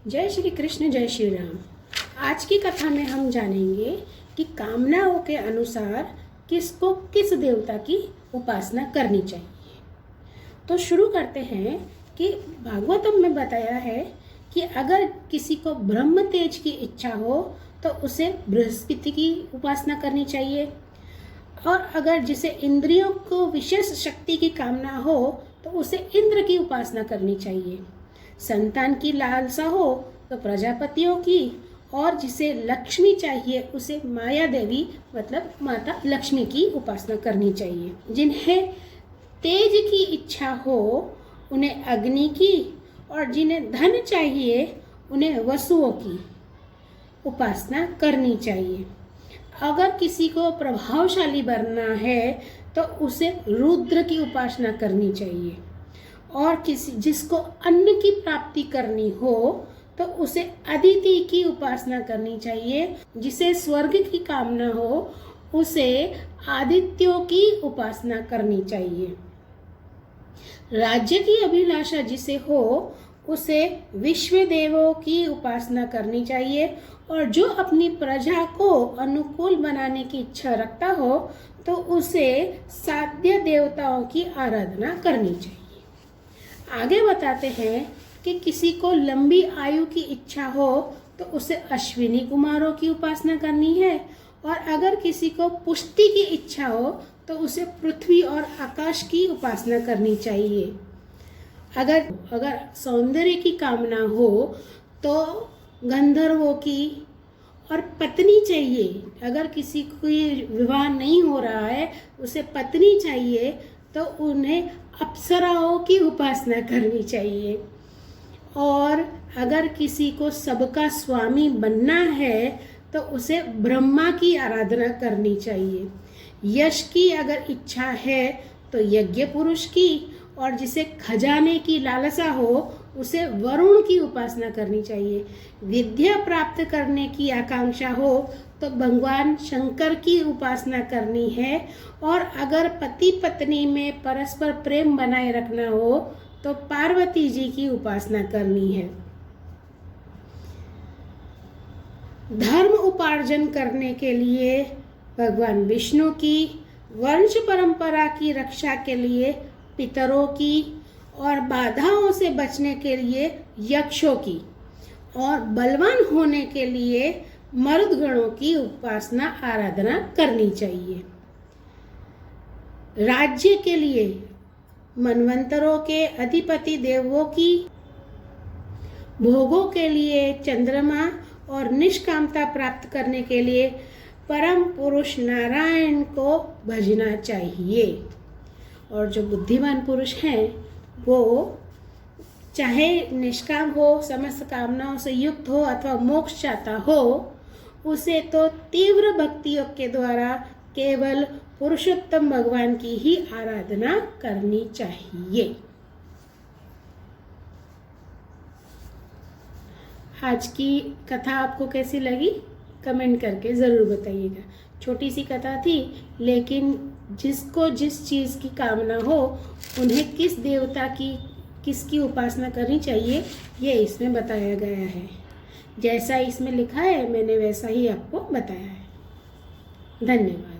जय श्री कृष्ण, जय श्री राम। आज की कथा में हम जानेंगे कि कामनाओं के अनुसार किसको किस देवता की उपासना करनी चाहिए। तो शुरू करते हैं कि भागवतम में बताया है कि अगर किसी को ब्रह्म तेज की इच्छा हो तो उसे बृहस्पति की उपासना करनी चाहिए, और अगर जिसे इंद्रियों को विशेष शक्ति की कामना हो तो उसे इंद्र की उपासना करनी चाहिए। संतान की लालसा हो तो प्रजापतियों की, और जिसे लक्ष्मी चाहिए उसे माया देवी मतलब माता लक्ष्मी की उपासना करनी चाहिए। जिन्हें तेज की इच्छा हो उन्हें अग्नि की, और जिन्हें धन चाहिए उन्हें वसुओं की उपासना करनी चाहिए। अगर किसी को प्रभावशाली बनना है तो उसे रुद्र की उपासना करनी चाहिए, और किसी जिसको अन्न की प्राप्ति करनी हो तो उसे अदिति की उपासना करनी चाहिए। जिसे स्वर्ग की कामना हो उसे आदित्यों की उपासना करनी चाहिए। राज्य की अभिलाषा जिसे हो उसे विश्व देवों की उपासना करनी चाहिए, और जो अपनी प्रजा को अनुकूल बनाने की इच्छा रखता हो तो उसे साध्य देवताओं की आराधना करनी चाहिए। आगे बताते हैं कि किसी को लंबी आयु की इच्छा हो तो उसे अश्विनी कुमारों की उपासना करनी है, और अगर किसी को पुष्टि की इच्छा हो तो उसे पृथ्वी और आकाश की उपासना करनी चाहिए। अगर सौंदर्य की कामना हो तो गंधर्वों की, और पत्नी चाहिए। अगर किसी को विवाह नहीं हो रहा है उसे पत्नी चाहिए तो उन्हें अप्सराओं की उपासना करनी चाहिए। और अगर किसी को सबका स्वामी बनना है तो उसे ब्रह्मा की आराधना करनी चाहिए। यश की अगर इच्छा है तो यज्ञ पुरुष की, और जिसे खजाने की लालसा हो उसे वरुण की उपासना करनी चाहिए। विद्या प्राप्त करने की आकांक्षा हो तो भगवान शंकर की उपासना करनी है, और अगर पति पत्नी में परस्पर प्रेम बनाए रखना हो तो पार्वती जी की उपासना करनी है। धर्म उपार्जन करने के लिए भगवान विष्णु की, वंश परंपरा की रक्षा के लिए पितरों की, और बाधाओं से बचने के लिए यक्षों की, और बलवान होने के लिए मरुदगणों की उपासना आराधना करनी चाहिए। राज्य के लिए मनवंतरों के अधिपति देवों की, भोगों के लिए चंद्रमा, और निष्कामता प्राप्त करने के लिए परम पुरुष नारायण को भजना चाहिए। और जो बुद्धिमान पुरुष हैं वो चाहे निष्काम हो, समस्त कामनाओं से युक्त हो अथवा मोक्ष चाहता हो, उसे तो तीव्र भक्तियों के द्वारा केवल पुरुषोत्तम भगवान की ही आराधना करनी चाहिए। आज की कथा आपको कैसी लगी कमेंट करके ज़रूर बताइएगा। छोटी सी कथा थी, लेकिन जिसको जिस चीज़ की कामना हो उन्हें किस देवता की किसकी उपासना करनी चाहिए ये इसमें बताया गया है। जैसा इसमें लिखा है मैंने वैसा ही आपको बताया है। धन्यवाद।